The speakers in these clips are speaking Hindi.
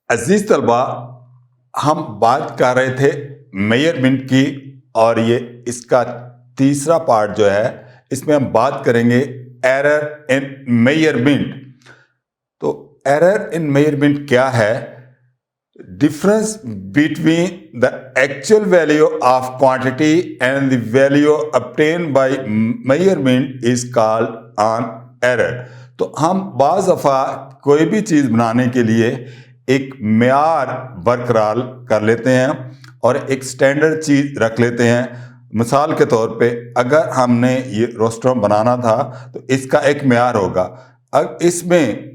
अजीज तलबा, हम बात कर रहे थे मेजरमेंट की और ये इसका तीसरा पार्ट जो है इसमें हम बात करेंगे एरर इन मेजरमेंट। तो एरर इन मेजरमेंट क्या है? Difference between the actual value of quantity and the value obtain bye measurement is called an error. तो हम बाज़ दफ़ा कोई भी चीज़ बनाने के लिए एक मेयार बरकरार कर लेते हैं और एक स्टैंडर्ड चीज़ रख लेते हैं। मिसाल के तौर पे अगर हमने ये रेस्टोरेंट बनाना था तो इसका एक मेयार होगा। अब इसमें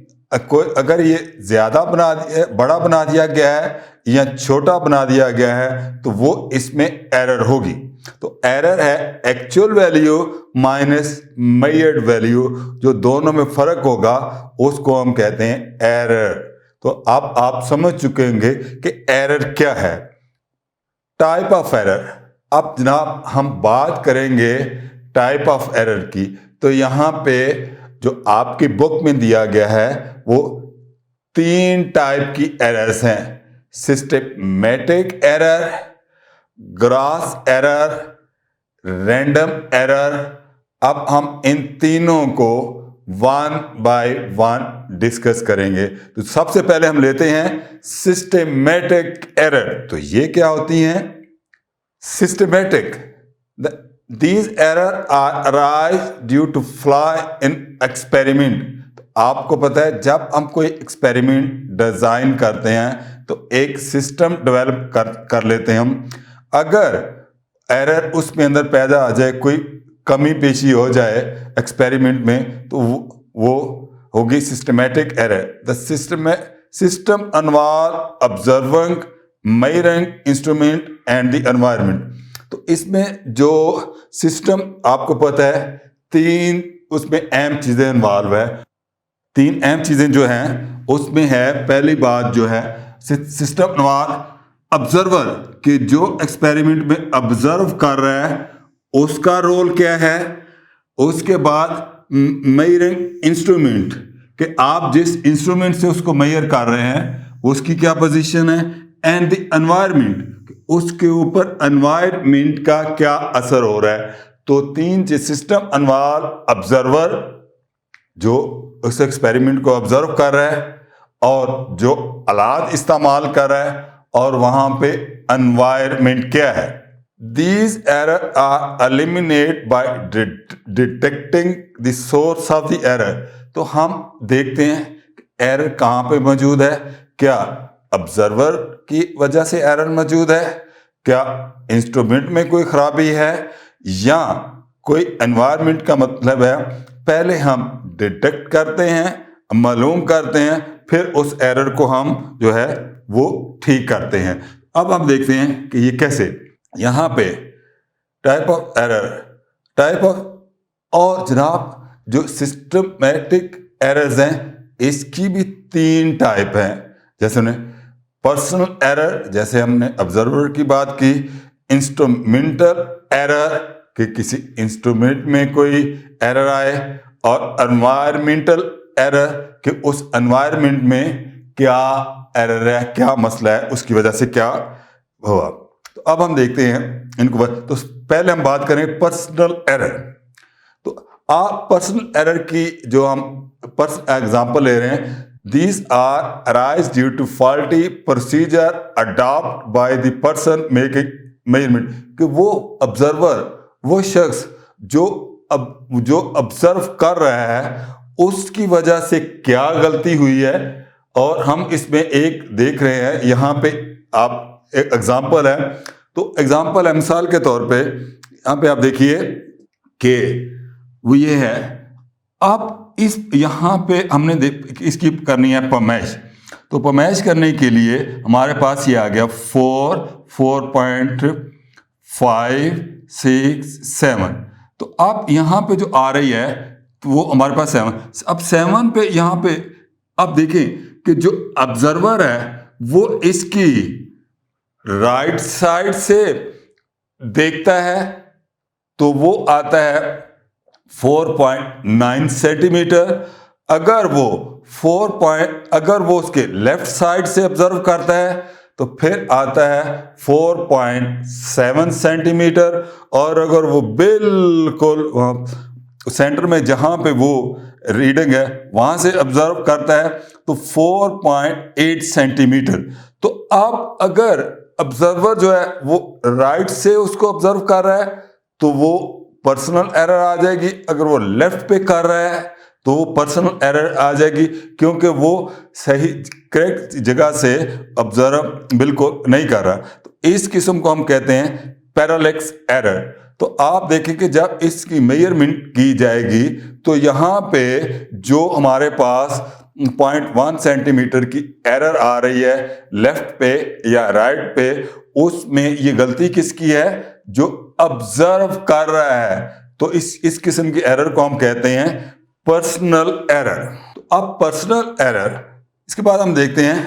कोई अगर ये ज़्यादा बड़ा बना दिया गया है या छोटा बना दिया गया है तो वो इसमें एरर होगी। तो एरर है actual value minus measured value, जो दोनों में फ़र्क होगा उसको हम कहते हैं एरर। तो अब आप समझ चुके होंगे कि एरर क्या है। Type of error. अब जनाब हम बात करेंगे टाइप ऑफ एरर की। तो यहाँ पे जो आपकी बुक में दिया गया है वो 3 टाइप की एरर्स हैं: systematic error, gross error, random error. अब हम इन तीनों को वन बाय वन डिस्कस करेंगे। तो सबसे पहले हम लेते हैं सिस्टमेटिक एरर। तो ये क्या होती हैं? Systematic, these errors are arise due to flaw in experiment। तो आपको पता है जब हम कोई एक्सपेरिमेंट डिजाइन करते हैं तो एक सिस्टम डेवलप कर लेते हैं हम। अगर एरर उसमें अंदर पैदा आ जाए, कोई कमी पेशी हो जाए एक्सपेरिमेंट में, तो वो होगी systematic error. The system involve observing, measuring instrument and the environment. तो इसमें जो सिस्टम आपको पता है 3 उसमें अहम चीज़ें इन्वॉल्व है। 3 अहम चीज़ें जो हैं उसमें है, पहली बात जो है सिस्टम इन्वॉल्व ऑब्जर्वर, कि जो एक्सपेरिमेंट में ऑब्जर्व कर रहा है उसका रोल क्या है। उसके बाद मेजरिंग इंस्ट्रूमेंट, कि आप जिस इंस्ट्रूमेंट से उसको मेजर कर रहे हैं उसकी क्या पोजीशन है। एंड द एनवायरनमेंट, उसके ऊपर एनवायरनमेंट का क्या असर हो रहा है। तो 3 सिस्टम इन्वॉल्व ऑब्जर्वर, जो उस एक्सपेरिमेंट को ऑब्जर्व कर रहा है और जो आलात इस्तेमाल कर रहा है, और वहां पे एनवायरनमेंट क्या है। These errors are eliminated by detecting the source of the error। तो हम देखते हैं एरर कहाँ पे मौजूद है। क्या ऑब्जर्वर की वजह से एरर मौजूद है, क्या इंस्ट्रूमेंट में कोई खराबी है, या कोई एनवायरनमेंट का मतलब है। पहले हम डिटेक्ट करते हैं, मालूम करते हैं, फिर उस एरर को हम जो है वो ठीक करते हैं। अब हम देखते हैं कि ये कैसे। यहाँ पे type of error, type of, और जनाब जो सिस्टमेटिक एरर्स हैं इसकी भी 3 टाइप हैं। जैसे हमने पर्सनल एरर, जैसे हमने ऑब्जर्वर की बात की। इंस्ट्रूमेंटल एरर, कि किसी इंस्ट्रूमेंट में कोई एरर आए। और एनवायरमेंटल एरर, कि उस एनवायरमेंट में क्या एरर है, क्या मसला है, उसकी वजह से क्या हुआ। तो अब हम देखते हैं इनको। तो पहले हम बात करें पर्सनल एरर। तो आप पर्सनल एरर की जो हम एग्जांपल ले रहे हैं, these are arise due to faulty procedure adopted by the person making measurement। कि वो ऑब्जर्वर, वो शख्स जो ऑब्जर्व कर रहा है उसकी वजह से क्या गलती हुई है। और हम इसमें एक देख रहे हैं, यहाँ पे आप एक एग्जाम्पल है। तो एग्जाम्पल है, मिसाल के तौर पे यहाँ पे आप देखिए कि वो ये है। आप इस यहाँ पे हमने इसकी करनी है पमैश। तो पमैश करने के लिए हमारे पास ये आ गया 4, 4.5, 6, 7। तो आप यहाँ पे जो आ रही है तो वो हमारे पास 7। अब 7 पे यहाँ पे आप देखें कि जो ऑब्जर्वर है वो इसकी राइट साइड से देखता है तो वो आता है 4.9 सेंटीमीटर। अगर वो अगर वो उसके लेफ्ट साइड से ऑब्जर्व करता है तो फिर आता है 4.7 सेंटीमीटर, और अगर वो बिल्कुल सेंटर में जहां पे वो रीडिंग है वहां से ऑब्जर्व करता है तो 4.8 सेंटीमीटर। तो अब अगर ऑब्जर्वर जो है वो राइट से उसको ऑब्जर्व कर रहा है तो वो पर्सनल एरर आ जाएगी, अगर वो लेफ्ट पे कर रहा है तो वो पर्सनल एरर आ जाएगी, क्योंकि वो सही करेक्ट जगह से ऑब्जर्व बिल्कुल नहीं कर रहा। तो इस किस्म को हम कहते हैं पैरालेक्स एरर। तो आप देखें कि जब इसकी मेजरमेंट की जाएगी तो यहाँ पे जो हमारे पास 0.1 सेंटीमीटर की एरर आ रही है लेफ्ट पे या राइट पे, उसमें ये गलती किसकी है? जो ऑब्जर्व कर रहा है। तो इस किस्म की एरर को हम कहते हैं पर्सनल एरर। तो अब पर्सनल एरर, इसके बाद हम देखते हैं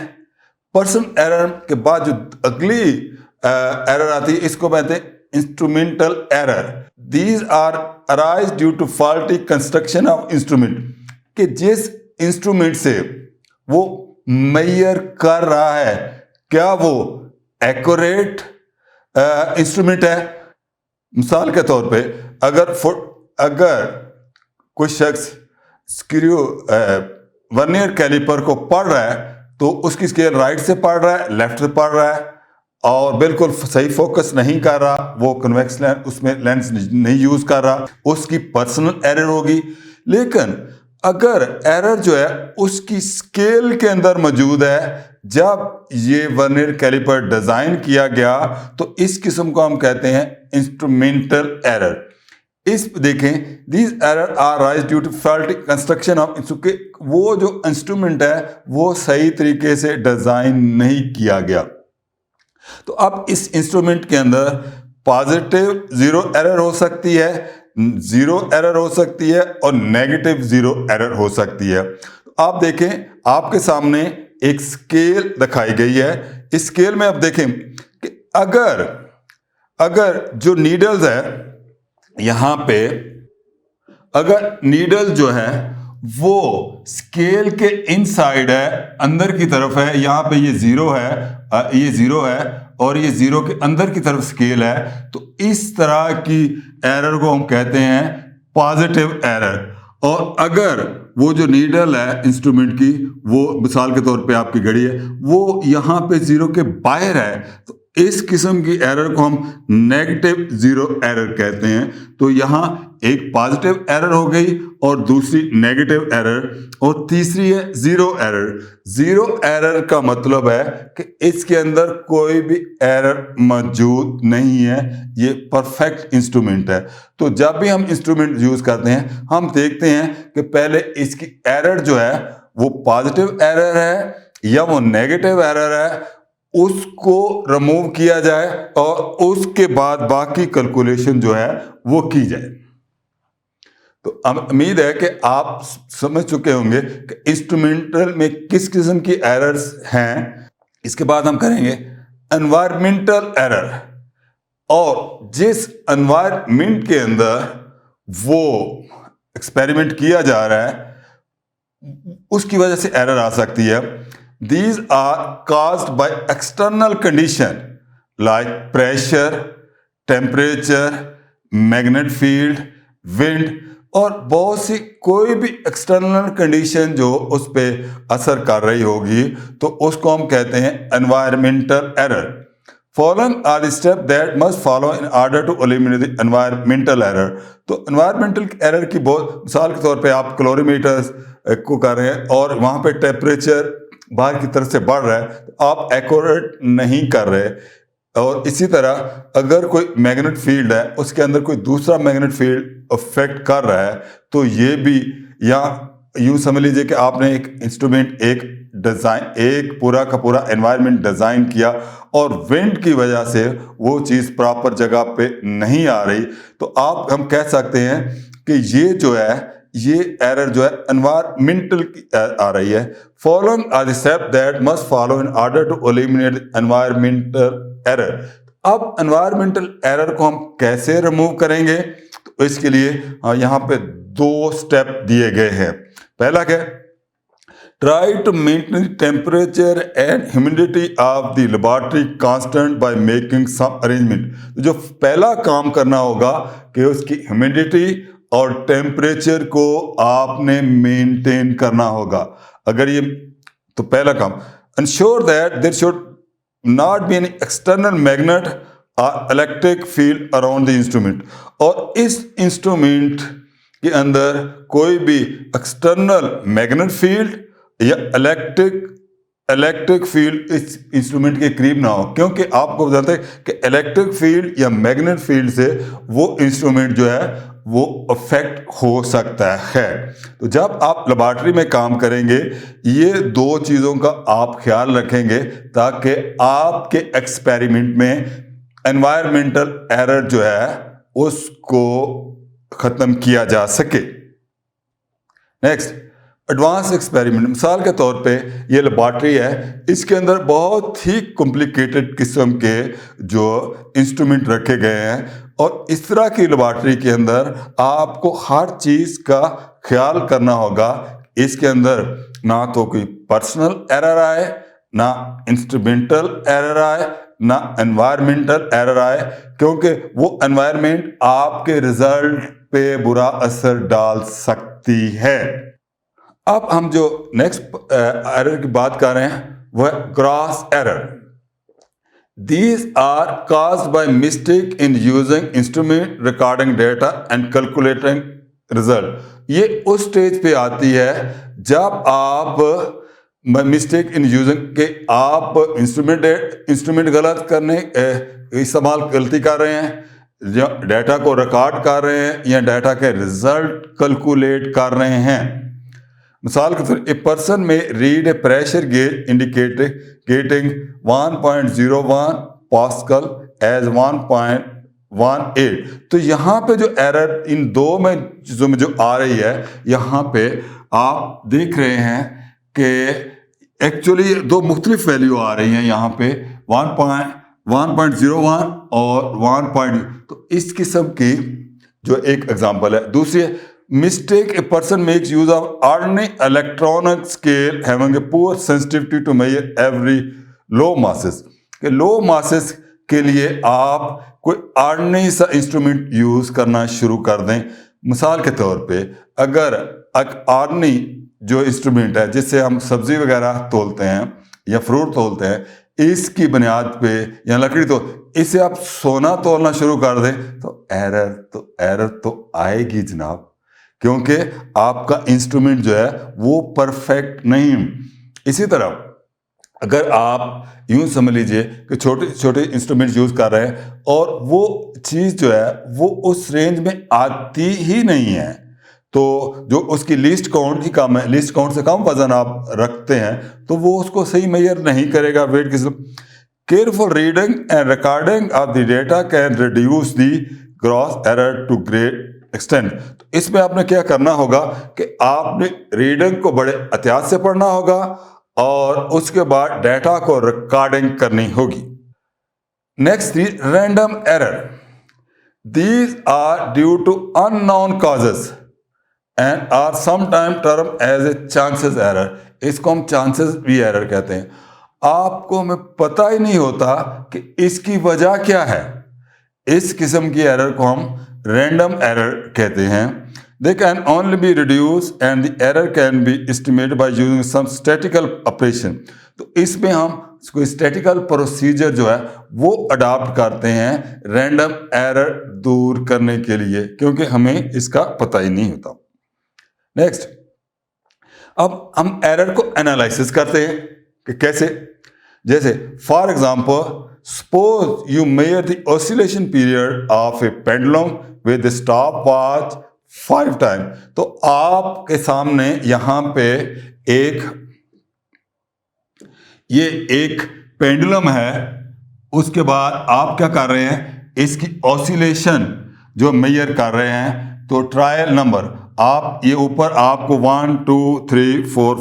पर्सनल एरर के बाद जो अगली एरर आती है इसको कहते हैं instrumental error. These are arise due to faulty construction of instrument, कि जिस इंस्ट्रूमेंट से वो मेजर कर रहा है क्या वो एक्यूरेट इंस्ट्रूमेंट है। मिसाल के तौर पे अगर कोई शख्स स्क्रू वर्नियर कैलिपर को पढ़ रहा है तो उसकी स्केल राइट से पढ़ रहा है, लेफ्ट से पढ़ रहा है और बिल्कुल सही फोकस नहीं कर रहा, वो कन्वेक्स लेंस उसमें लेंस नहीं यूज कर रहा, उसकी पर्सनल एरर होगी। लेकिन अगर एरर जो है उसकी स्केल के अंदर मौजूद है जब ये वर्नियर कैलिपर डिजाइन किया गया, तो इस किस्म को हम कहते हैं इंस्ट्रूमेंटल एरर। इस देखें these error are rise due to faulty construction of instrument, वो जो इंस्ट्रूमेंट है वो सही तरीके से डिजाइन नहीं किया गया। तो अब इस इंस्ट्रूमेंट के अंदर पॉजिटिव जीरो एरर हो सकती है, जीरो एरर हो सकती है और नेगेटिव जीरो एरर हो सकती है। तो आप देखें आपके सामने एक स्केल दिखाई गई है। इस स्केल में आप देखें कि अगर जो नीडल्स है यहां पे, अगर नीडल जो है वो स्केल के इनसाइड है, अंदर की तरफ है, यहां पे ये जीरो है, ये जीरो है और ये जीरो के अंदर की तरफ स्केल है, तो इस तरह की एरर को हम कहते हैं पॉजिटिव एरर। और अगर वो जो नीडल है इंस्ट्रूमेंट की, वो मिसाल के तौर पे आपकी घड़ी है, वो यहां पे जीरो के बाहर है, तो इस किस्म की एरर को हम नेगेटिव जीरो एरर कहते हैं। तो यहां एक पॉजिटिव एरर हो गई और दूसरी नेगेटिव एरर, और तीसरी है जीरो एरर। जीरो एरर का मतलब है कि इसके अंदर कोई भी एरर मौजूद नहीं है, ये परफेक्ट इंस्ट्रूमेंट है। तो जब भी हम इंस्ट्रूमेंट यूज करते हैं हम देखते हैं कि पहले इसकी एरर जो है वो पॉजिटिव एरर है या वो नेगेटिव एरर है, उसको रिमूव किया जाए और उसके बाद बाकी कैलकुलेशन जो है वो की जाए। तो उम्मीद है कि आप समझ चुके होंगे कि इंस्ट्रूमेंटल में किस किस्म की एरर्स हैं। इसके बाद हम करेंगे एनवायरमेंटल एरर, और जिस एनवायरमेंट के अंदर वो एक्सपेरिमेंट किया जा रहा है उसकी वजह से एरर आ सकती है। These are caused by external condition like pressure, temperature, magnetic field, wind, और बहुत सी कोई भी एक्सटर्नल कंडीशन जो उस पर असर कर रही होगी तो उसको हम कहते हैं environmental error. Following are the step that must follow in order to eliminate the environmental error. तो एनवायरमेंटल एरर की बहुत मिसाल के तौर पे आप कैलोरीमीटर्स को कर रहे हैं और वहाँ पे टेम्परेचर बाहर की तरफ से बढ़ रहा है तो आप एक्यूरेट नहीं कर रहे। और इसी तरह अगर कोई मैग्नेट फील्ड है उसके अंदर कोई दूसरा मैग्नेट फील्ड अफेक्ट कर रहा है तो ये भी, या यूं समझ लीजिए कि आपने एक इंस्ट्रूमेंट एक पूरा का पूरा एनवायरनमेंट डिज़ाइन किया और विंड की वजह से वो चीज़ प्रॉपर जगह पे नहीं आ रही, तो हम कह सकते हैं कि ये एरर जो है एनवायरमेंटल आ रही है। Following are the step that must follow in order to eliminate environmental error. अब एनवायरमेंटल एरर को हम कैसे रिमूव करेंगे? तो इसके लिए यहाँ पे 2 स्टेप दिए गए हैं। पहला क्या, try to maintain temperature and humidity of the laboratory constant by making some arrangement. तो जो पहला काम करना होगा कि उसकी ह्यूमिडिटी और टेम्परेचर को आपने मेंटेन करना होगा। अगर ये, तो पहला काम, ensure that there should not be any external magnet और electric field around the instrument. और इस इंस्ट्रूमेंट के अंदर कोई भी एक्सटर्नल मैग्नेट फील्ड या इलेक्ट्रिक फील्ड इस इंस्ट्रूमेंट के करीब ना हो, क्योंकि आपको बताते हैं कि इलेक्ट्रिक फील्ड या मैग्नेट फील्ड से वो इंस्ट्रूमेंट जो है वो अफेक्ट हो सकता है। तो जब आप लेबोरेटरी में काम करेंगे, ये 2 चीज़ों का आप ख्याल रखेंगे ताकि आपके एक्सपेरिमेंट में एनवायरमेंटल एरर जो है उसको ख़त्म किया जा सके। Next, advance experiment. मिसाल के तौर पे ये लेबोरेटरी है, इसके अंदर बहुत ही कॉम्प्लिकेटेड किस्म के जो इंस्ट्रूमेंट रखे गए हैं, और इस तरह की लेबोरेटरी के अंदर आपको हर चीज़ का ख्याल करना होगा। इसके अंदर ना तो कोई पर्सनल एरर आए, ना इंस्ट्रूमेंटल एरर आए, ना एनवायरमेंटल एरर आए, क्योंकि वो एनवायरमेंट आपके रिजल्ट पे बुरा असर डाल सकती है। अब हम जो नेक्स्ट एरर की बात कर रहे हैं वह gross error. These are caused by mistake in using instrument, recording data and calculating result। ये उस स्टेज पे आती है जब आप मिस्टेक इन यूजिंग के आप इंस्ट्रूमेंट गलत करने इस्तेमाल गलती कर रहे हैं, या डाटा को रिकॉर्ड कर रहे हैं, या डाटा के रिजल्ट कैलकुलेट कर रहे हैं। मिसाल के तौर, a person may read a pressure gauge indicating 1.01 pascal as 1.18। तो यहाँ पे जो एरर इन 2 में चीज़ों में जो आ रही है, यहाँ पे आप देख रहे हैं कि एक्चुअली 2 मुख्तलिफ वैल्यू आ रही हैं। यहाँ पे 1.01 और 1. तो इस किस्म की जो एक एग्जांपल है। दूसरी है mistake, a person makes use of ordinary electronic scale having a poor sensitivity to measure every low masses। कि लो मासेस के लिए आप कोई ऑर्डिनरी सा इंस्ट्रूमेंट यूज करना शुरू कर दें। मिसाल के तौर पे अगर ऑर्डिनरी जो इंस्ट्रूमेंट है जिससे हम सब्जी वगैरह तोलते हैं या फ्रूट तोलते हैं, इसकी बुनियाद पे या लकड़ी तो इसे आप सोना तोलना शुरू कर दें तो एरर तो आएगी जनाब, क्योंकि आपका इंस्ट्रूमेंट जो है वो परफेक्ट नहीं। इसी तरह अगर आप यूं समझ लीजिए कि छोटे छोटे इंस्ट्रूमेंट यूज कर रहे हैं और वो चीज़ जो है वो उस रेंज में आती ही नहीं है, तो जो उसकी लीस्ट काउंट ही कम है, लीस्ट काउंट से कम वजन आप रखते हैं, तो वो उसको सही मेजर नहीं करेगा वेट की। Careful reading and recording of the data can reduce the gross error to great extent. तो इसमें आपने क्या करना होगा कि आपने रीडिंग को बड़े एहतियात से पढ़ना होगा और उसके बाद डेटा को रिकॉर्डिंग करनी होगी। Next, random error. These are due to unknown causes and are sometime term as a chances error. इसको हम चांसेस भी एरर कहते हैं। आपको हमें पता ही नहीं होता कि इसकी वजह क्या है। इस किस्म की एरर को हम रैंडम एरर कहते हैं। They can only be reduced and the error can be estimated by using some statistical operation। तो इसमें हम कोई स्टैटिकल प्रोसीजर जो है वो अडॉप्ट करते हैं रैंडम एरर दूर करने के लिए, क्योंकि हमें इसका पता ही नहीं होता। नेक्स्ट, अब हम एरर को एनालिसिस करते हैं कि कैसे। जैसे for example, suppose you measure the oscillation period of A pendulum with the stopwatch 5 time. तो आपके सामने यहां पे ये एक पेंडुलम है, उसके बाद आप क्या कर रहे हैं, इसकी ऑसिलेशन जो मेजर कर रहे हैं। तो ट्रायल नंबर आप ये ऊपर आपको 1 2 3 4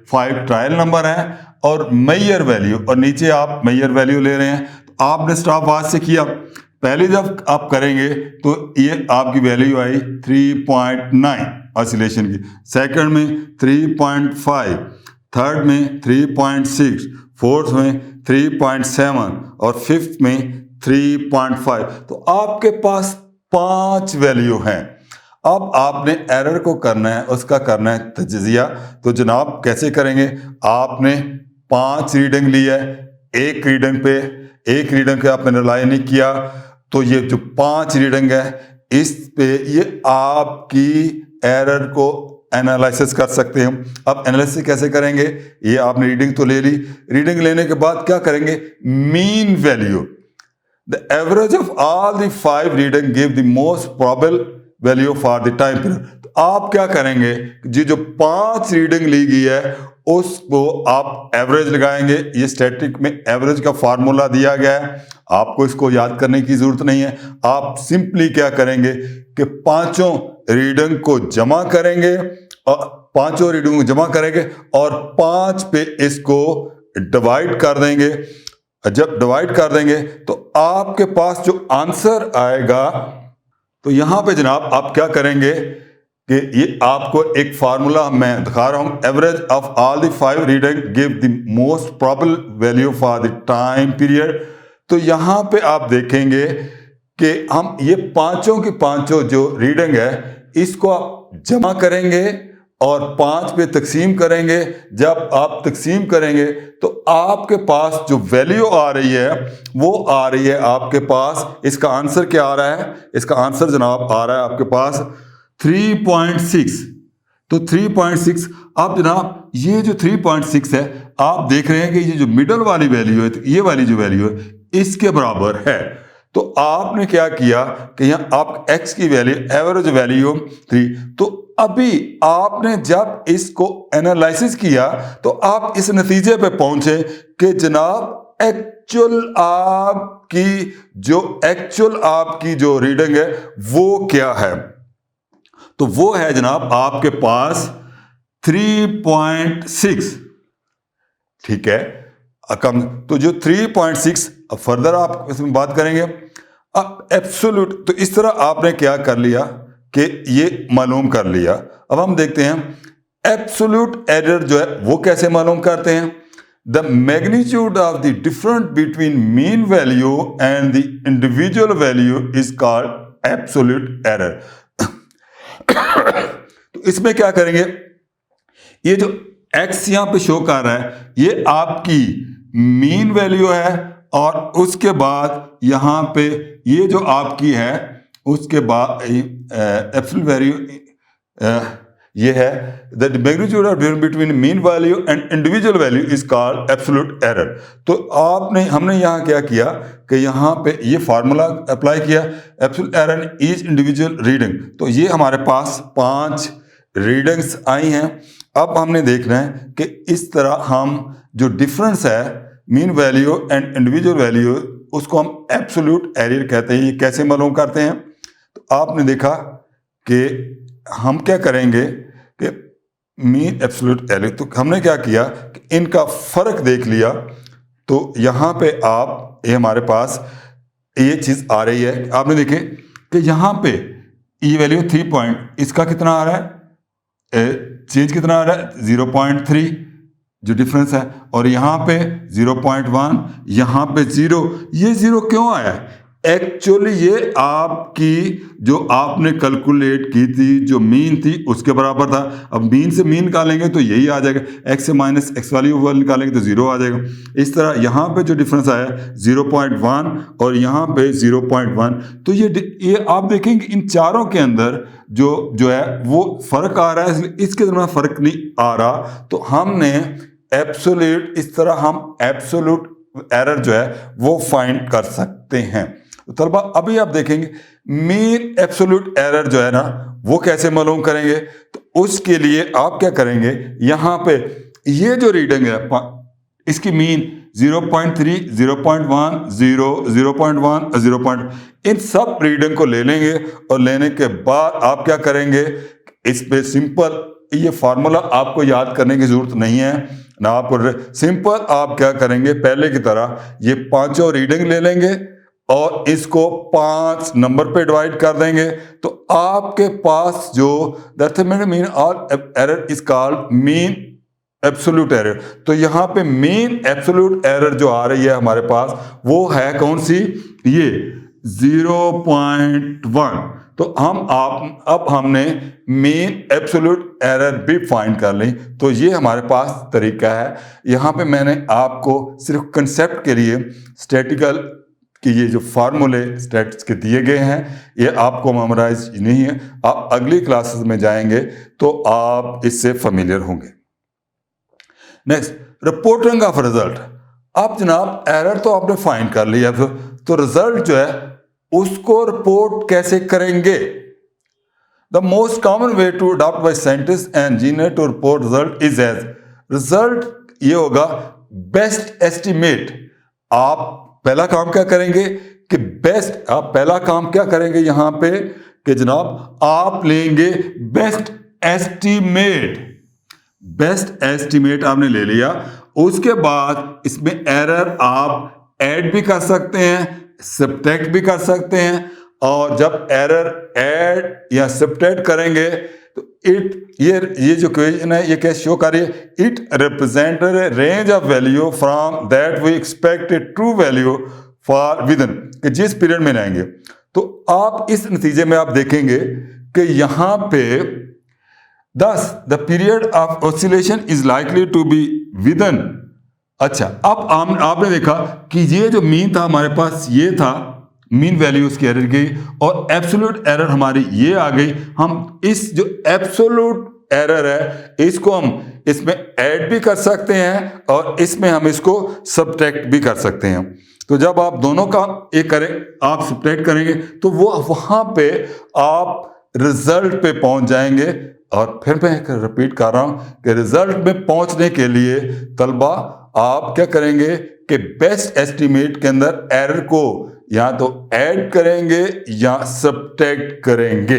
5 ट्रायल नंबर है और मेजर वैल्यू, और नीचे आप मेजर वैल्यू ले रहे हैं। तो आपने स्टॉप वॉच से किया, पहले जब आप करेंगे तो ये आपकी वैल्यू आई 3.9 ऑसिलेशन की, सेकंड में 3.5, थर्ड में 3.6, फोर्थ में 3.7 और फिफ्थ में 3.5। तो आपके पास 5 वैल्यू हैं। अब आपने एरर को करना है, उसका करना है तज्जिया। तो जनाब कैसे करेंगे, आपने 5 रीडिंग ली है, एक रीडिंग पे आपने रिलाई नहीं किया, तो ये जो 5 रीडिंग है इस पे ये आपकी एरर को एनालिसिस कर सकते हैं। अब एनालिसिस कैसे करेंगे, ये आपने रीडिंग तो ले ली, रीडिंग लेने के बाद क्या करेंगे, mean value, the average of all the 5 reading give the most probable value for the time period. तो आप क्या करेंगे, जो 5 रीडिंग ली गई है उसको आप एवरेज लगाएंगे। ये स्टैटिक में एवरेज का फार्मूला दिया गया है, आपको इसको याद करने की जरूरत नहीं है। आप सिंपली क्या करेंगे कि 5 रीडिंग को जमा करेंगे और 5 रीडिंग को जमा करेंगे और 5 पे इसको डिवाइड कर देंगे। जब डिवाइड कर देंगे तो आपके पास जो आंसर आएगा, तो यहां पे जनाब आप क्या करेंगे कि ये आपको एक फार्मूला मैं दिखा रहा हूं, average of all the 5 reading give the most probable value for the time period. तो यहां पे आप देखेंगे कि हम ये 5 की 5 जो रीडिंग है इसको आप जमा करेंगे और 5 पे तकसीम करेंगे। जब आप तकसीम करेंगे तो आपके पास जो वैल्यू आ रही है वो आ रही है आपके पास, इसका आंसर क्या आ रहा है, इसका आंसर जनाब आ रहा है आपके पास 3.6। तो 3.6, अब जनाब ये जो 3.6 है आप देख रहे हैं कि ये जो मिडल वाली वैल्यू है, ये वाली जो वैल्यू है इसके बराबर है। तो आपने क्या किया कि यहाँ आप x की वैल्यू, एवरेज वैल्यू 3, तो अभी आपने जब इसको एनालिसिस किया तो आप इस नतीजे पे पहुंचे कि जनाब एक्चुअल आपकी जो रीडिंग है वो क्या है। तो वो है जनाब आपके पास 3.6, ठीक है कम। तो जो 3.6, अब फर्दर आप इसमें बात करेंगे। अब एब्सोल्यूट, तो इस तरह आपने क्या कर लिया कि ये मालूम कर लिया। अब हम देखते हैं एब्सोल्यूट एरर जो है वो कैसे मालूम करते हैं। The magnitude of the difference between mean value and the individual value is called absolute error. तो इसमें क्या करेंगे, ये जो x यहां पे शो कर रहा है ये आपकी मीन वैल्यू है और उसके बाद यहां पे ये जो आपकी है उसके बाद एब्सोल्यूट वैल्यू ये है the magnitude of difference between mean value and individual value is called absolute error. तो हमने यहाँ क्या किया कि यहाँ पे ये फार्मूला अप्लाई किया, absolute error each individual reading. तो ये हमारे पास 5 रीडिंग्स आई हैं। अब हमने देखना है कि इस तरह हम जो डिफरेंस है mean value and individual value उसको हम एब्सोल्यूट एरर कहते हैं। ये कैसे मालूम करते हैं, तो आपने देखा कि हम क्या करेंगे कि मीन एब्सोल्यूट एरर, तो हमने क्या किया कि इनका फर्क देख लिया। तो यहाँ पे आप ये हमारे पास ये चीज़ आ रही है, आपने देखे कि यहाँ पे ये वैल्यू 3 पॉइंट, इसका कितना आ रहा है, चेंज कितना आ रहा है 0.3 जो डिफरेंस है, और यहाँ पे 0.1, यहाँ पे 0। ये 0 क्यों आया है, एक्चुअली ये आपकी जो आपने कैलकुलेट की थी जो मीन थी उसके बराबर था। अब मीन से मीन निकालेंगे तो यही आ जाएगा, x से माइनस एक्स वाली ओवर निकालेंगे तो 0 आ जाएगा। इस तरह यहाँ पे जो डिफरेंस आया 0.1 और यहाँ पे 0.1, तो ये आप देखेंगे इन चारों के अंदर जो है वो फर्क आ रहा है, इसलिए इसके दरमियान फर्क नहीं आ रहा। तो हमने एब्सोल्यूट, इस तरह हम एब्सोल्यूट एरर जो है वो फाइंड कर सकते हैं। तो तलबा अभी आप देखेंगे मीन एब्सोल्यूट एरर जो है ना वो कैसे मालूम करेंगे। तो उसके लिए आप क्या करेंगे, यहाँ पे ये जो रीडिंग है इसकी मीन 0.3, 0.1, 0, 0.1, 0. इन सब रीडिंग को ले लेंगे और लेने के बाद आप क्या करेंगे, इस पे सिंपल ये फार्मूला आपको याद करने की जरूरत नहीं है ना, आपको सिंपल आप क्या करेंगे पहले की तरह ये 5 रीडिंग ले लेंगे और इसको 5 नंबर पे डिवाइड कर देंगे तो आपके पास जो the arithmetic mean of error is called mean absolute error. तो यहाँ पे मीन एब्सोल्यूट एरर जो आ रही है हमारे पास वो है कौन सी, ये 0.1। तो अब हमने मीन एब्सोल्यूट एरर भी फाइंड कर ली। तो ये हमारे पास तरीका है। यहाँ पे मैंने आपको सिर्फ कंसेप्ट के लिए स्टैटिकल कि ये जो फार्मूले स्टैट्स के दिए गए हैं ये आपको मेमोराइज नहीं है, आप अगली क्लासेस में जाएंगे तो आप इससे फेमिलियर होंगे। Next, reporting of result. अब जनाब एरर तो आपने फाइंड कर लिया, तो रिजल्ट जो है उसको रिपोर्ट कैसे करेंगे। The most common way to adopt by scientist and engineer to report result is as, result ये होगा बेस्ट एस्टिमेट। आप पहला काम क्या करेंगे कि बेस्ट, आप पहला काम क्या करेंगे यहाँ पे कि जनाब आप लेंगे बेस्ट एस्टिमेट। बेस्ट एस्टिमेट आपने ले लिया, उसके बाद इसमें एरर आप ऐड भी कर सकते हैं, सब्ट्रैक्ट भी कर सकते हैं। और जब एरर ऐड या सब्ट्रैक्ट करेंगे तो ये जो क्वेश्चन है ये कैसे शो कर रही है, it represent range of value from that we expect a true value for within, कि जिस पीरियड में रहेंगे। तो आप इस नतीजे में आप देखेंगे कि यहां पे thus the period of oscillation is likely to be within। अच्छा, अब आपने देखा कि ये जो मीन था हमारे पास, ये था मीन वैल्यू उसकी एरर की, और एब्सोल्यूट एरर हमारी ये आ गई। हम इस जो एब्सोल्यूट एरर है इसको हम इसमें ऐड भी कर सकते हैं और इसमें हम इसको सब्ट्रैक्ट भी कर सकते हैं। तो जब आप दोनों का एक करें, आप सब्ट्रैक्ट करेंगे तो वो वहां पे आप रिजल्ट पे पहुंच जाएंगे। और फिर मैं रिपीट कर रहा हूं कि रिजल्ट में पहुंचने के लिए तलबा आप क्या करेंगे कि बेस्ट एस्टिमेट के अंदर एरर को या तो ऐड करेंगे या सब्ट्रैक्ट करेंगे।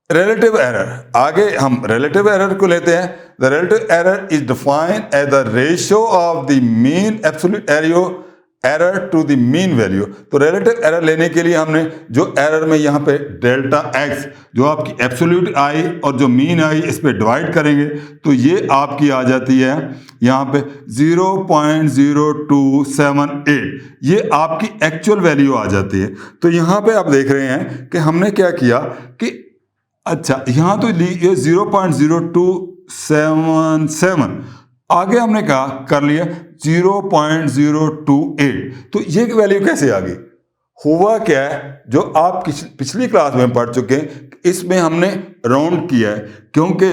रिलेटिव एरर, आगे हम रिलेटिव एरर को लेते हैं। The relative error is defined as the ratio of the mean absolute error to the mean value. तो रिलेटिव एरर लेने के लिए हमने जो एरर में यहाँ पे डेल्टा एक्स जो आपकी एब्सोल्यूट आई और जो मीन आई इस पे डिवाइड करेंगे तो ये आपकी आ जाती है यहाँ पे 0.0278, ये आपकी एक्चुअल वैल्यू आ जाती है। तो यहाँ पे आप देख रहे हैं कि हमने क्या किया कि अच्छा यहाँ तो ये 0.0277, आगे हमने कहा कर लिया 0.028। तो ये वैल्यू कैसे आ गई, हुआ क्या है जो आप पिछली क्लास में पढ़ चुके हैं, इसमें हमने राउंड किया है क्योंकि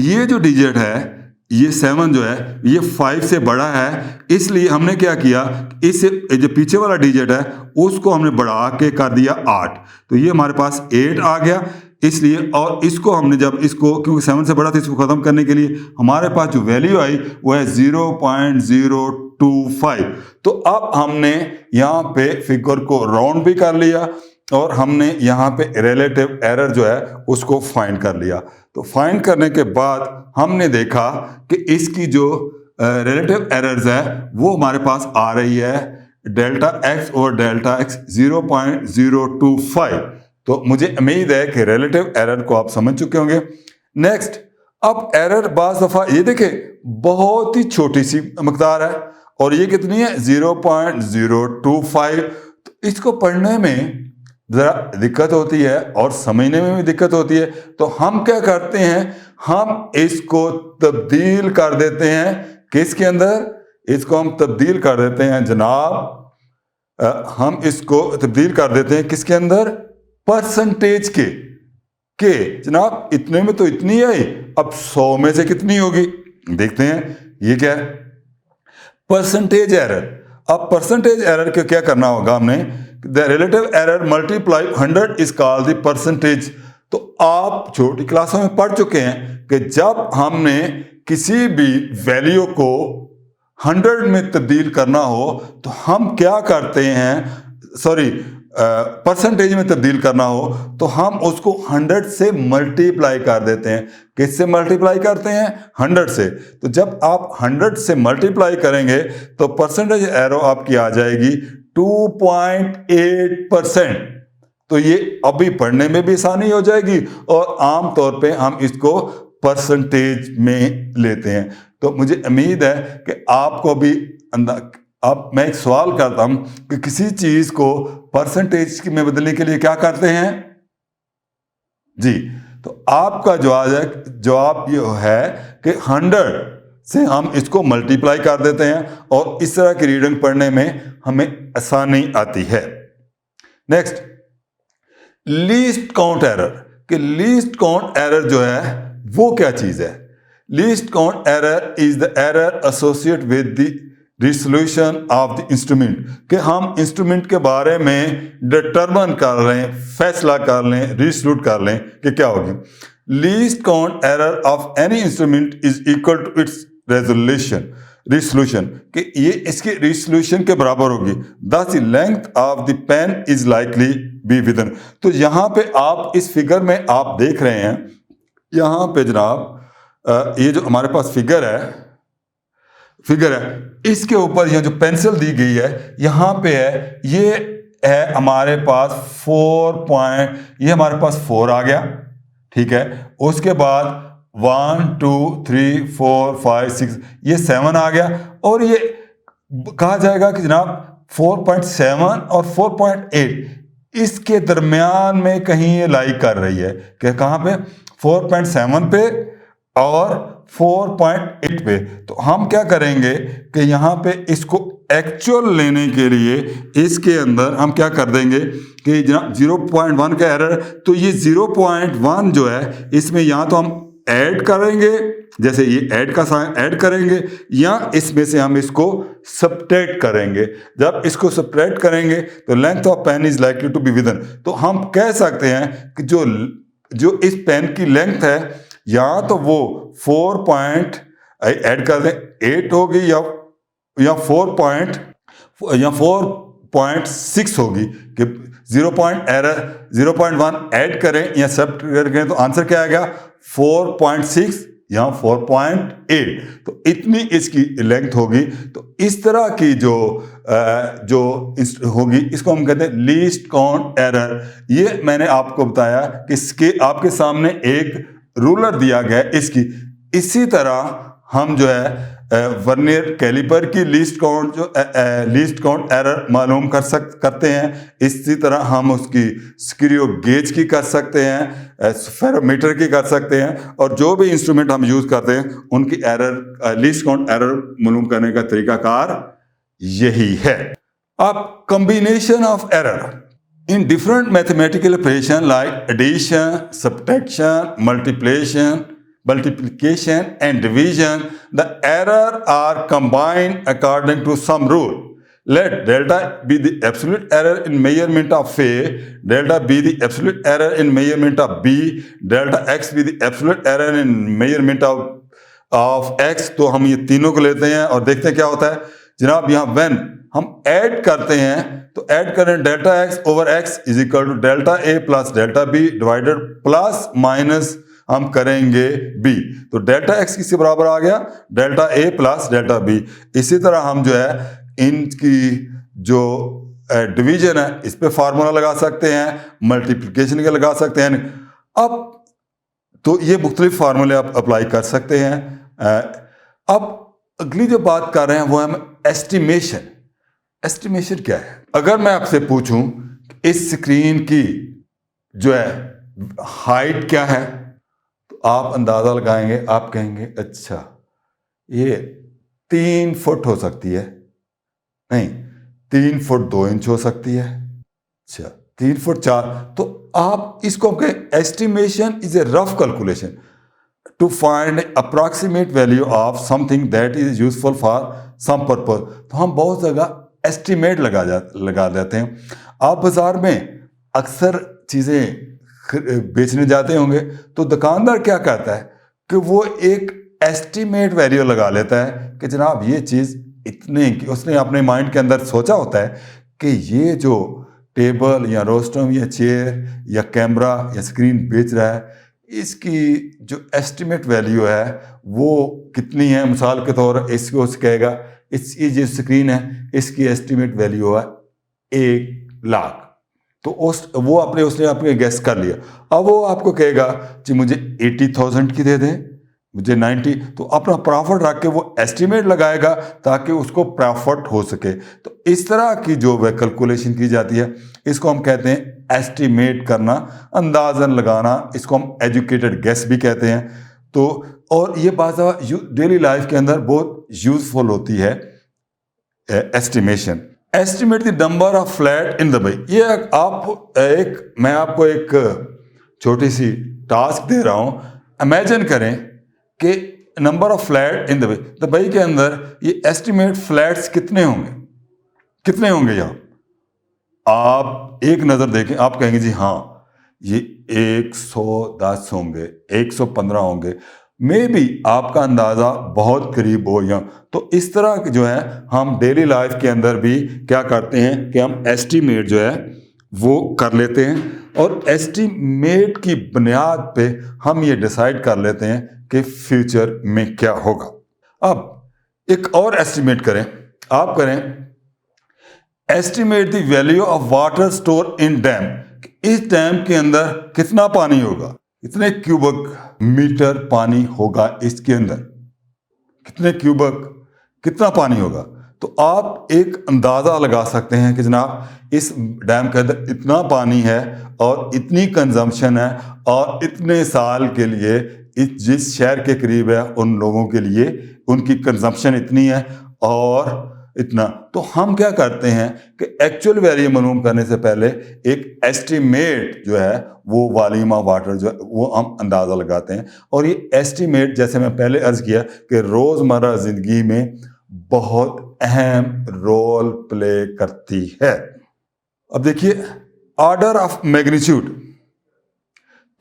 ये जो डिजिट है ये 7 जो है ये 5 से बड़ा है, इसलिए हमने क्या किया, इस जो पीछे वाला डिजिट है उसको हमने बढ़ा के कर दिया 8। तो ये हमारे पास 8 आ गया इसलिए, और इसको हमने जब इसको क्योंकि 7 से बड़ा था इसको ख़त्म करने के लिए हमारे पास जो वैल्यू आई वो है 0.025। तो अब हमने यहाँ पे फिगर को राउंड भी कर लिया और हमने यहाँ पे रिलेटिव एरर जो है उसको फाइंड कर लिया। तो फाइंड करने के बाद हमने देखा कि इसकी जो रिलेटिव एरर्स है वो हमारे पास आ रही है डेल्टा एक्स और डेल्टा एक्स 0.025। तो मुझे उम्मीद है कि रिलेटिव एरर को आप समझ चुके होंगे। नेक्स्ट, अब एरर बाज़ दफ़ा ये देखें बहुत ही छोटी सी मकदार है और ये कितनी है 0.025। तो इसको पढ़ने में ज़रा दिक्कत होती है और समझने में भी दिक्कत होती है। तो हम क्या करते हैं, हम इसको तब्दील कर देते हैं किसके अंदर, इसको हम तब्दील कर देते हैं जनाब, हम इसको तब्दील कर देते हैं किसके अंदर, परसेंटेज के जनाब इतने में तो इतनी आई, अब 100 में से कितनी होगी देखते हैं। ये क्या है, परसेंटेज एरर। अब परसेंटेज एरर को क्या करना होगा हमने, the relative error multiply 100 is called the percentage. तो आप छोटी क्लासों में पढ़ चुके हैं कि जब हमने किसी भी वैल्यू को 100 में तब्दील करना हो तो हम क्या करते हैं, परसेंटेज में तब्दील करना हो तो हम उसको 100 से मल्टीप्लाई कर देते हैं। किससे मल्टीप्लाई करते हैं? 100 से। तो जब आप 100 से मल्टीप्लाई करेंगे तो परसेंटेज एरो आपकी आ जाएगी 2.8%। तो ये अभी पढ़ने में भी आसानी हो जाएगी और आम तौर पे हम इसको परसेंटेज में लेते हैं। तो मुझे उम्मीद है कि आपको भी अब मैं एक सवाल करता हूं कि किसी चीज को परसेंटेज में बदलने के लिए क्या करते हैं जी? तो आपका जवाब ये है कि 100 से हम इसको मल्टीप्लाई कर देते हैं और इस तरह की रीडिंग पढ़ने में हमें आसानी आती है। Next, least count error. कि लीस्ट काउंट एरर जो है वो क्या चीज है? Least count error is the error associate with the resolution of the instrument. कि हम इंस्ट्रूमेंट के बारे में डिटरमिन कर लें, फैसला कर लें, रिसोल्यूट कर लें कि क्या होगी। Least count error of any instrument is equal to its resolution. कि ये इसके रिसोल्यूशन के बराबर होगी। Thus the length of the pen is likely be within. तो यहाँ पे आप इस फिगर में आप देख रहे हैं, यहाँ पे जनाब ये जो हमारे पास फिगर है इसके ऊपर यह जो पेंसिल दी गई है यहाँ पे है, ये है हमारे पास 4 हमारे पास 4 आ गया, ठीक है। उसके बाद 1 2 3 4 5 6 ये 7 आ गया और ये कहा जाएगा कि जनाब 4.7 और 4.8 इसके दरमियान में कहीं ये लाई कर रही है। कि कहाँ पे? 4.7 पे और 4.8 पे। तो हम क्या करेंगे कि यहाँ पे इसको एक्चुअल लेने के लिए इसके अंदर हम क्या कर देंगे कि जनाब 0.1 का एरर, तो ये 0.1 जो है इसमें यहाँ तो हम ऐड करेंगे, जैसे ये ऐड का साइन ऐड करेंगे, या इसमें से हम इसको सब्ट्रैक्ट करेंगे। जब इसको सब्ट्रैक्ट करेंगे तो length of pen is likely to be within. तो हम कह सकते हैं कि जो इस पेन की लेंथ है या तो वो ऐड कर दें 8 होगी या 4.6 होगी। कि 0.1 ऐड करें या सब्ट्रैक्ट करें तो आंसर क्या आएगा? 4.6 या 4.8। तो इतनी इसकी लेंथ होगी। तो इस तरह की जो होगी इसको हम कहते हैं लीस्ट काउंट एरर। ये मैंने आपको बताया कि इसके आपके सामने एक रूलर दिया गया है इसकी। इसी तरह हम जो है वर्नियर कैलिपर की लीस्ट काउंट एरर मालूम करते हैं। इसी तरह हम उसकी स्क्रू गेज की कर सकते हैं, फेरोमीटर की कर सकते हैं, और जो भी इंस्ट्रूमेंट हम यूज करते हैं उनकी लीस्ट काउंट एरर मालूम करने का तरीकाकार यही है। अब combination of error in different mathematical operation like addition, subtraction, multiplication and division, the error are combined according to some rule. Let delta be the absolute error in measurement of A, delta be the absolute error in measurement of B, delta x be the absolute error in measurement of x। तो हम ये तीनों को लेते हैं और देखते हैं क्या होता है जनाब। यहाँ when हम ऐड करते हैं तो ऐड करें delta X over X is equal to delta A plus delta B divided plus minus हम करेंगे बी। तो डेल्टा एक्स किसके बराबर आ गया? Delta A plus delta B. इसी तरह हम जो है इनकी जो डिवीजन है इस पे फार्मूला लगा सकते हैं, मल्टीप्लिकेशन के लगा सकते हैं। अब तो ये मुख्तलिफ फार्मूले आप अप्लाई कर सकते हैं। अब अगली जो बात कर रहे हैं वो है एस्टिमेशन। एस्टिमेशन क्या है? अगर मैं आपसे पूछूं इस स्क्रीन की जो है हाइट क्या है तो आप अंदाजा लगाएंगे, आप कहेंगे अच्छा ये 3 फुट हो सकती है, नहीं 3 फुट 2 इंच हो सकती है, अच्छा 3 फुट 4। तो आप इसको कहें estimation is a rough calculation to find approximate value of something that is useful for some purpose. तो हम बहुत जगह एस्टिमेट लगा देते हैं। आप बाजार में अक्सर चीज़ें बेचने जाते होंगे तो दुकानदार क्या कहता है कि वो एक एस्टिमेट वैल्यू लगा लेता है कि जनाब ये चीज़ इतने की, उसने अपने माइंड के अंदर सोचा होता है कि ये जो टेबल या रोस्टम या चेयर या कैमरा या स्क्रीन बेच रहा है, इसकी जो एस्टिमेट वैल्यू है वो कितनी है। मिसाल के तौर पर इसको कहेगा इसकी जो स्क्रीन है इसकी एस्टिमेट वैल्यू है 1,00,000। तो उसने अपने गेस कर लिया। अब वो आपको कहेगा कि मुझे 80,000 की दे दें, मुझे 90, तो अपना प्रॉफिट रख के वो एस्टिमेट लगाएगा ताकि उसको प्रॉफिट हो सके। तो इस तरह की जो वह कैलकुलेशन की जाती है इसको हम कहते हैं एस्टिमेट करना, अंदाजन लगाना। इसको हम एजुकेटेड गेस भी कहते हैं। तो और ये बात डेली लाइफ के अंदर बहुत यूजफुल होती है estimation. Estimate the number of flat in Dubai. ये मैं आपको एक छोटी सी टास्क दे रहा हूं। इमेजिन करें कि number of flat in Dubai के अंदर ये एस्टिमेट फ्लैट्स कितने होंगे यहाँ। आप एक नज़र देखें, आप कहेंगे जी हाँ ये 110 होंगे, 115 होंगे, मे बी आपका अंदाज़ा बहुत करीब हो या। तो इस तरह जो है हम डेली लाइफ के अंदर भी क्या करते हैं कि हम एस्टीमेट जो है वो कर लेते हैं, और एस्टीमेट की बुनियाद पे हम ये डिसाइड कर लेते हैं कि फ्यूचर में क्या होगा। अब एक और एस्टीमेट करें, आप करें estimate the value of water store in dam. इस डैम के अंदर कितना पानी होगा, कितने क्यूबिक मीटर पानी होगा इसके अंदर, कितना पानी होगा। तो आप एक अंदाज़ा लगा सकते हैं कि जनाब इस डैम के अंदर इतना पानी है और इतनी कंजम्पशन है, और इतने साल के लिए जिस शहर के करीब है उन लोगों के लिए उनकी कंजम्पशन इतनी है और इतना। तो हम क्या करते हैं कि एक्चुअल वैल्यू मालूम करने से पहले एक एस्टीमेट जो है वो वॉल्यूम ऑफ वाटर जो है वो हम अंदाज़ा लगाते हैं। और ये एस्टीमेट जैसे मैं पहले अर्ज किया कि रोज़मर्रा ज़िंदगी में बहुत अहम रोल प्ले करती है। अब देखिए ऑर्डर ऑफ मैग्नीट्यूड,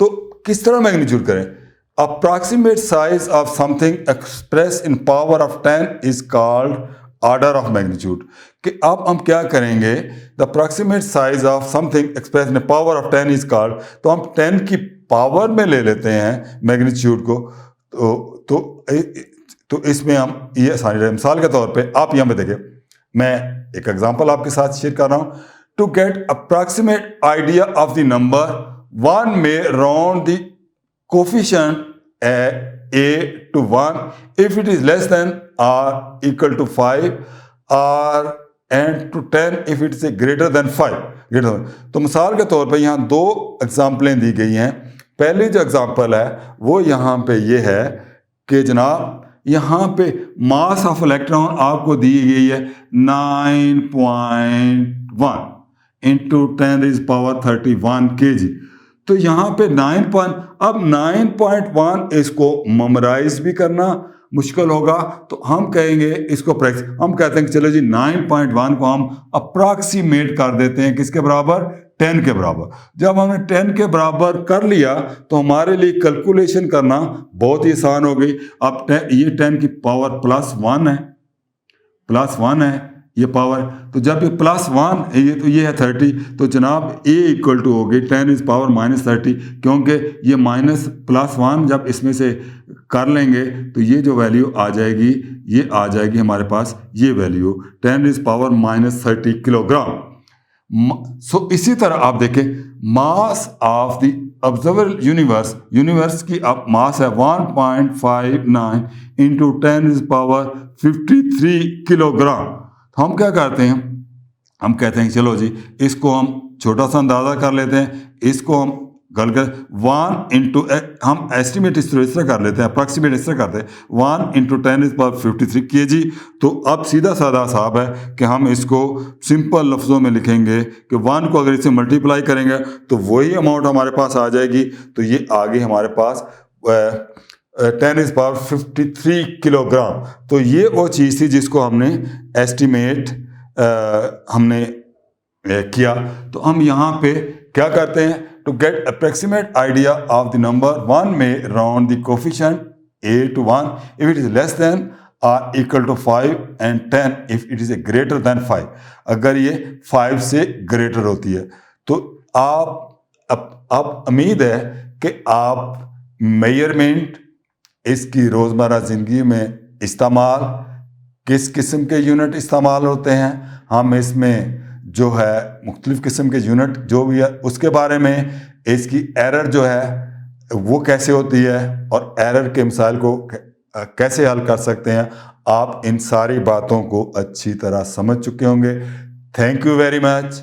तो किस तरह मैग्नीट्यूड करें। Approximate size of something express in power of 10 is called order of magnitude. कि अब हम क्या करेंगे, the approximate size of something express in power of 10 is called, तो हम 10 की पावर में ले लेते हैं मैग्नीट्यूड को। तो इसमें हम ये आसानी रहे। मिसाल के तौर पे आप यहाँ पे देखें, मैं एक एग्जांपल आपके साथ शेयर कर रहा हूँ। To get approximate idea of the number, one में round the coefficient a to 1 if it is less than or equal to 5, or and to 10 if it is greater than 5। तो मिसाल के तौर पे यहाँ दो एग्जाम्पलें दी गई हैं। पहली जो एग्जाम्पल है वो यहाँ पे ये है कि जनाब यहाँ पे मास ऑफ इलेक्ट्रॉन आपको दी गई है 9.1 इंटू 10⁻31 kg। तो यहाँ पे 9.1 इसको मेमोराइज भी करना मुश्किल होगा, तो हम कहेंगे इसको हम कहते हैं कि चलो जी 9.1 को हम अप्रॉक्सीमेट कर देते हैं किसके बराबर, 10 के बराबर। जब हमने 10 के बराबर कर लिया तो हमारे लिए कैलकुलेशन करना बहुत ही आसान हो गई। अब ये 10 की पावर +1 है ये पावर, तो जब ये +1 ये है 30, तो जनाब a इक्वल टू हो गई 10⁻30, क्योंकि ये -+1 जब इसमें से कर लेंगे तो ये जो वैल्यू आ जाएगी ये आ जाएगी हमारे पास, ये वैल्यू 10⁻30 किलोग्राम। सो इसी तरह आप देखें mass of the observer universe की अब मास है 1.59 इंटू 10⁻53 किलोग्राम। तो हम क्या करते हैं, हम कहते हैं चलो जी इसको हम छोटा सा अंदाज़ा कर लेते हैं, इसको हम गल कर 1 इंटू हम एस्टिमेट इस तरह कर लेते हैं, अप्रॉक्सीमेट इस तरह करते हैं 1 इंटू 10⁻53 kg। तो अब सीधा साधा हिसाब है कि हम इसको सिंपल लफ्ज़ों में लिखेंगे कि 1 को अगर इससे मल्टीप्लाई करेंगे तो वही अमाउंट हमारे पास आ जाएगी। तो ये आ गई हमारे पास 10⁻53 किलोग्राम। तो ये वो चीज़ थी जिसको हमने एस्टिमेट किया। तो हम यहाँ पे क्या करते हैं, to get approximate idea of the number, one में round the coefficient a to 1 if it is less than or equal to 5 and 10 if it is a greater than 5, अगर ये 5 से ग्रेटर होती है। तो आप उम्मीद है कि आप मेजरमेंट इसकी रोज़मर्रा ज़िंदगी में इस्तेमाल, किस किस्म के यूनिट इस्तेमाल होते हैं, हम इसमें जो है मुख्तलिफ़ किस्म के यूनिट जो भी है उसके बारे में, इसकी एरर जो है वो कैसे होती है और एरर के मिसाइल को कैसे हल कर सकते हैं, आप इन सारी बातों को अच्छी तरह समझ चुके होंगे। Thank you very much.